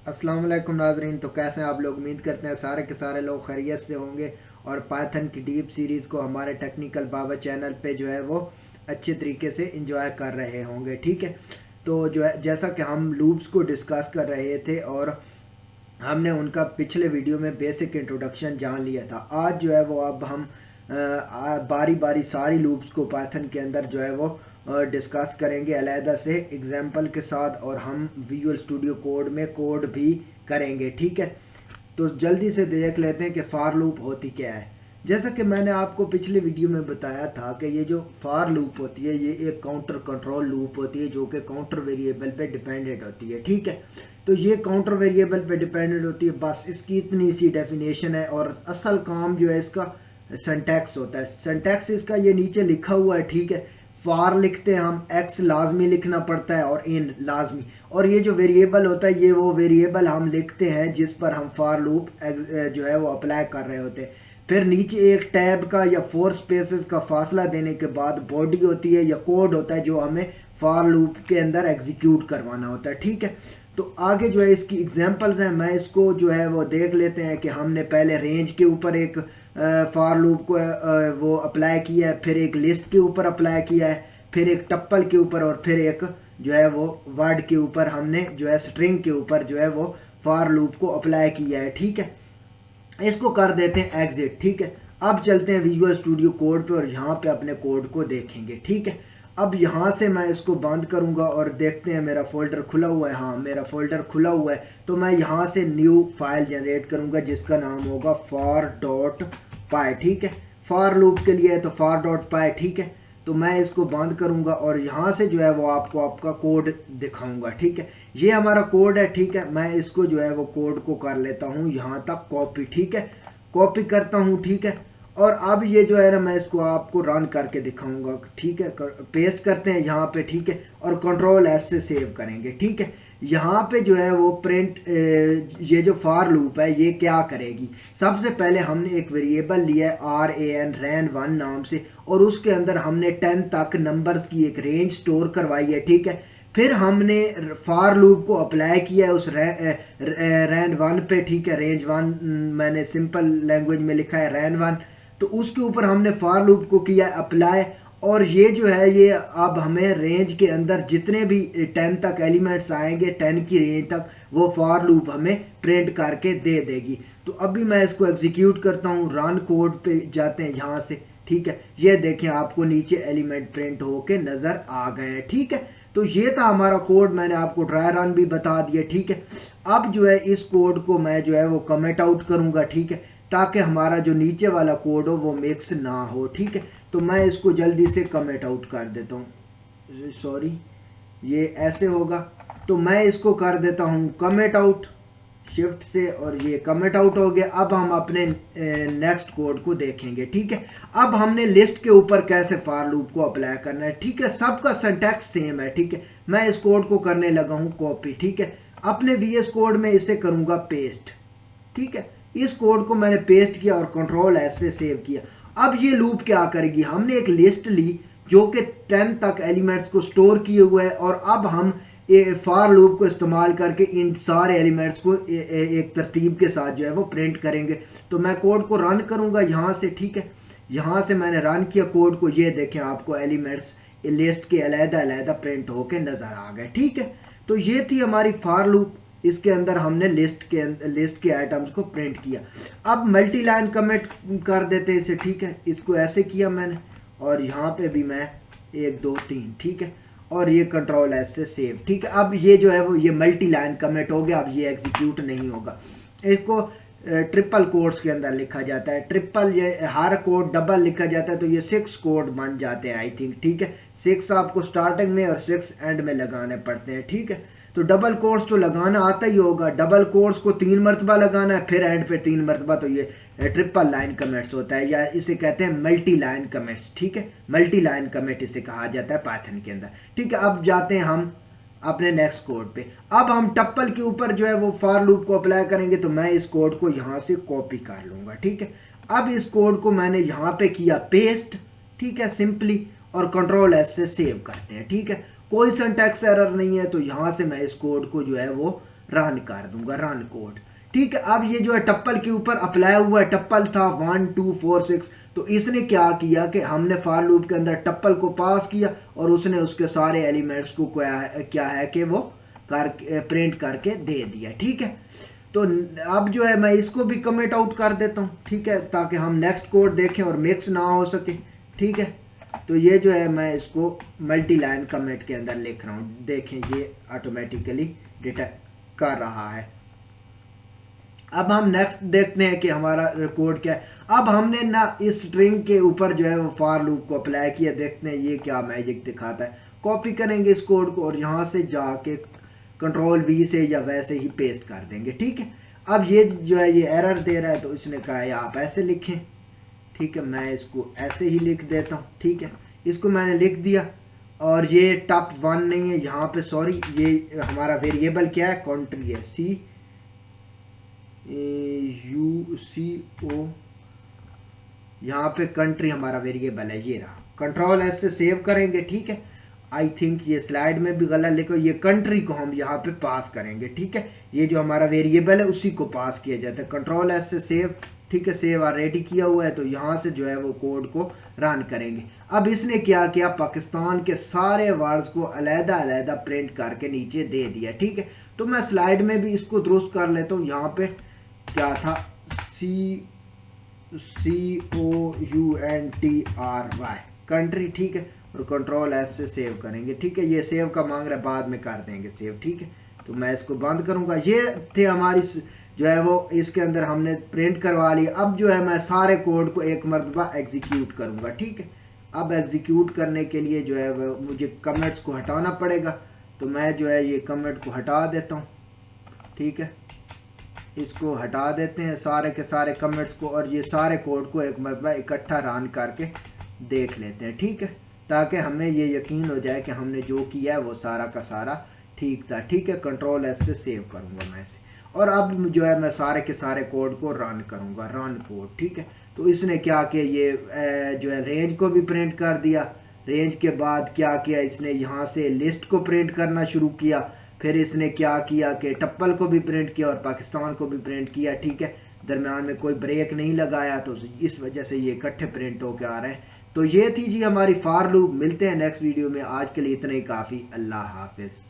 अस्सलाम वालेकुम नाजरीन। तो कैसे हैं आप लोग? उम्मीद करते हैं सारे के सारे लोग खैरियत से होंगे और पाइथन की डीप सीरीज़ को हमारे टेक्निकल बाबा चैनल पे जो है वो अच्छे तरीके से इंजॉय कर रहे होंगे। ठीक है, तो जो है जैसा कि हम लूप्स को डिस्कस कर रहे थे और हमने उनका पिछले वीडियो में बेसिक इंट्रोडक्शन जान लिया था। आज जो है वो अब हम बारी बारी सारी लूप्स को पाइथन के अंदर जो है वो डिस्कस करेंगे अलहदा से एग्जाम्पल के साथ, और हम विजुअल स्टूडियो कोड में कोड भी करेंगे। ठीक है, तो जल्दी से देख लेते हैं कि फार लूप होती क्या है। जैसा कि मैंने आपको पिछले वीडियो में बताया था कि ये जो फार लूप होती है ये एक काउंटर कंट्रोल लूप होती है जो कि काउंटर वेरिएबल पे डिपेंडेंट होती है। ठीक है, तो ये काउंटर वेरिएबल पे डिपेंडेंट होती है, बस इसकी इतनी सी डेफिनेशन है। और असल काम जो है इसका सिंटैक्स होता है। सिंटैक्स इसका ये नीचे लिखा हुआ है। ठीक है, फार लिखते हैं हम, एक्स लाजमी लिखना पड़ता है और इन लाजमी, और ये जो वेरिएबल होता है ये वो वेरिएबल हम लिखते हैं जिस पर हम फार लूप जो है वो अप्लाई कर रहे होते हैं। फिर नीचे एक टैब का या 4 स्पेसेस का फासला देने के बाद बॉडी होती है या कोड होता है जो हमें फार लूप के अंदर एग्जीक्यूट करवाना होता है। ठीक है, तो आगे जो है इसकी एग्जांपल्स हैं, मैं इसको जो है वो देख लेते हैं कि हमने पहले रेंज के ऊपर एक फार लूप को वो अप्लाई किया है, फिर एक लिस्ट के ऊपर अप्लाई किया है, फिर एक टप्पल के ऊपर, और फिर एक जो है वो वर्ड के ऊपर हमने जो है स्ट्रिंग के ऊपर जो है वो फार लूप को अप्लाई किया है। ठीक है, इसको कर देते हैं एग्जिट। ठीक है, अब चलते हैं विजुअल स्टूडियो कोड पे और यहाँ पे अपने कोड को देखेंगे। ठीक है, अब यहाँ से मैं इसको बंद करूँगा और देखते हैं मेरा फोल्डर खुला हुआ है। हाँ, मेरा फोल्डर खुला हुआ है, तो मैं यहाँ से न्यू फाइल जनरेट करूँगा जिसका नाम होगा far.py। ठीक है, फार लूप के लिए है तो far.py। ठीक है, तो मैं इसको बंद करूँगा और यहाँ से जो है वो आपको आपका कोड दिखाऊंगा। ठीक है, ये हमारा कोड है। ठीक है, मैं इसको जो है वो कोड को कर लेता हूँ यहाँ तक कॉपी। ठीक है, कॉपी करता हूँ। ठीक है, और अब ये जो है ना मैं इसको आपको रन करके दिखाऊंगा। ठीक है, पेस्ट करते हैं यहाँ पे। ठीक है, और कंट्रोल एस से सेव करेंगे। ठीक है, यहाँ पे जो है वो प्रिंट ये जो फार लूप है ये क्या करेगी। सबसे पहले हमने एक वेरिएबल लिया है ran1 नाम से, और उसके अंदर हमने 10 तक नंबर्स की एक रेंज स्टोर करवाई है। ठीक है, फिर हमने फार लूप को अप्लाई किया है उस ran1 पे। ठीक है, रेंज 1 मैंने सिंपल लैंग्वेज में लिखा है ran1, तो उसके ऊपर हमने फार लूप को किया अप्लाई, और ये जो है ये अब हमें रेंज के अंदर जितने भी 10 तक एलिमेंट्स आएंगे, 10 की रेंज तक, वो फार लूप हमें प्रिंट करके दे देगी। तो अभी मैं इसको एग्जीक्यूट करता हूँ, रन कोड पे जाते हैं यहाँ से। ठीक है, ये देखें आपको नीचे एलिमेंट प्रिंट होके नज़र आ गए हैं। ठीक है, तो ये था हमारा कोड, मैंने आपको ट्राई रन भी बता दिया। ठीक है, अब जो है इस कोड को मैं जो है वो कमेंट आउट करूँगा। ठीक है, ताकि हमारा जो नीचे वाला कोड हो वो मिक्स ना हो। ठीक है, तो मैं इसको जल्दी से कमेंट आउट कर देता हूँ। सॉरी, ये ऐसे होगा, तो मैं इसको कर देता हूँ कमेंट आउट शिफ्ट से, और ये कमेंट आउट हो गया। अब हम अपने नेक्स्ट कोड को देखेंगे। ठीक है, अब हमने लिस्ट के ऊपर कैसे फार लूप को अप्लाई करना है। ठीक है, सबका सिंटैक्स सेम है। ठीक है, मैं इस कोड को करने लगा हूँ कॉपी। ठीक है, अपने VS कोड में इसे करूँगा पेस्ट। ठीक है, इस कोड को मैंने पेस्ट किया और कंट्रोल एस से सेव किया। अब ये लूप क्या करेगी, हमने एक लिस्ट ली जो कि 10 तक एलिमेंट्स को स्टोर किए हुए है, और अब हम फार लूप को इस्तेमाल करके इन सारे एलिमेंट्स को एक तरतीब के साथ जो है वो प्रिंट करेंगे। तो मैं कोड को रन करूंगा यहाँ से। ठीक है, यहाँ से मैंने रन किया कोड को, ये देखें आपको एलिमेंट्स लिस्ट के अलहदा अलहदा प्रिंट होके नज़र आ गए। ठीक है, तो ये थी हमारी फार लूप, इसके अंदर हमने लिस्ट के आइटम्स को प्रिंट किया। अब मल्टी लाइन कमेंट कर देते हैं इसे। ठीक है, इसको ऐसे किया मैंने, और यहाँ पे भी मैं 1 2 3। ठीक है, और ये कंट्रोल एस से सेव। ठीक है, अब ये जो है वो ये मल्टी लाइन कमेंट हो गया, अब ये एग्जीक्यूट नहीं होगा। इसको ट्रिपल कोड्स के अंदर लिखा जाता है। ट्रिपल, ये हर कोड डबल लिखा जाता है, तो ये 6 कोड बन जाते हैं आई थिंक। ठीक है, 6 आपको स्टार्टिंग में और 6 एंड में लगाने पड़ते हैं। ठीक है, तो डबल कोर्स तो लगाना आता ही होगा। डबल कोर्स को 3 मरतबा लगाना है, फिर एंड पे 3 मरतबा, तो ये ट्रिपल लाइन कमेंट्स होता है, या इसे कहते हैं मल्टी लाइन कमेंट्स। ठीक है, मल्टी लाइन कमेंट इसे कहा जाता है पाइथन के अंदर। ठीक है, अब जाते हैं हम अपने नेक्स्ट कोड पे। अब हम टप्पल के ऊपर जो है वो फार लूप को अप्लाई करेंगे, तो मैं इस कोड को यहाँ से कॉपी कर लूँगा। ठीक है, अब इस कोड को मैंने यहाँ पे किया पेस्ट। ठीक है, सिंपली, और कंट्रोल एस से सेव करते हैं। ठीक है, कोई सिंटैक्स एरर नहीं है, तो यहाँ से मैं इस कोड को जो है वो रन कर दूंगा, रन कोड। ठीक है, अब ये जो है टप्पल के ऊपर अप्लाई हुआ है, टप्पल था 1 2 4 6, तो इसने क्या किया कि हमने फॉर लूप के अंदर टप्पल को पास किया और उसने उसके सारे एलिमेंट्स को क्या है कि वो प्रिंट करके दे दिया। ठीक है, तो अब जो है मैं इसको भी कमेंट आउट कर देता हूँ। ठीक है, ताकि हम नेक्स्ट कोड देखें और मिक्स ना हो सके। ठीक है, तो ये जो है मैं इसको मल्टी लाइन कमेंट के अंदर लिख रहा हूँ, देखें ये ऑटोमेटिकली डिटेक्ट कर रहा है। अब हम नेक्स्ट देखते हैं कि हमारा कोड क्या है। अब हमने ना इस स्ट्रिंग के ऊपर जो है वो फॉर लूप को अप्लाई किया, देखते हैं ये क्या मैजिक दिखाता है। कॉपी करेंगे इस कोड को और यहाँ से जाके कंट्रोल वी से या वैसे ही पेस्ट कर देंगे। ठीक है, अब ये जो है ये एरर दे रहा है, तो इसने कहा है आप ऐसे लिखें। ठीक है, मैं इसको ऐसे ही लिख देता हूँ। ठीक है, इसको मैंने लिख दिया और ये टॉप 1 नहीं है यहाँ पे, सॉरी, ये हमारा वेरिएबल क्या है, कंट्री है, CUCO, यहाँ पे कंट्री हमारा वेरिएबल है, ये रहा। कंट्रोल एस से सेव करेंगे। ठीक है, आई थिंक ये स्लाइड में भी गलत लिखो, ये कंट्री को हम यहाँ पे पास करेंगे। ठीक है, ये जो हमारा वेरिएबल है उसी को पास किया जाता है। कंट्रोल एस से सेव। ठीक है, सेव ऑलरेडी किया हुआ है, तो यहाँ से जो है वो कोड को रन करेंगे। अब इसने क्या किया, पाकिस्तान के सारे वर्ड्स को अलहदा अलहदा प्रिंट करके नीचे दे दिया। ठीक है, तो मैं स्लाइड में भी इसको दुरुस्त कर लेता हूँ। यहाँ पे क्या था, COUNTRY कंट्री। ठीक है, और कंट्रोल एस से सेव करेंगे। ठीक है, ये सेव का मांग रहा है, बाद में कर देंगे सेव। ठीक है, तो मैं इसको बंद करूंगा। ये थे हमारी जो है वो इसके अंदर हमने प्रिंट करवा लिया। अब जो है मैं सारे कोड को एक मरतबा एग्जीक्यूट करूंगा। ठीक है, अब एग्जीक्यूट करने के लिए जो है वो मुझे कमेंट्स को हटाना पड़ेगा, तो मैं जो है ये कमेंट को हटा देता हूँ। ठीक है, इसको हटा देते हैं सारे के सारे कमेंट्स को, और ये सारे कोड को एक मरतबा इकट्ठा रन करके देख लेते हैं। ठीक है, ताकि हमें ये यकीन हो जाए कि हमने जो किया है वो सारा का सारा ठीक था। ठीक है, कंट्रोल एस से सेव करूंगा मैं इसे, और अब जो है मैं सारे के सारे कोड को रन करूंगा, रन कोड। ठीक है, तो इसने क्या किया, ये जो है रेंज को भी प्रिंट कर दिया। रेंज के बाद क्या किया, इसने यहाँ से लिस्ट को प्रिंट करना शुरू किया। फिर इसने क्या किया कि टप्पल को भी प्रिंट किया और पाकिस्तान को भी प्रिंट किया। ठीक है, दरम्यान में कोई ब्रेक नहीं लगाया, तो इस वजह से ये इकट्ठे प्रिंट होके आ रहे हैं। तो ये थी जी हमारी फॉर लूप। मिलते हैं नेक्स्ट वीडियो में, आज के लिए इतना ही काफ़ी। अल्लाह हाफिज़।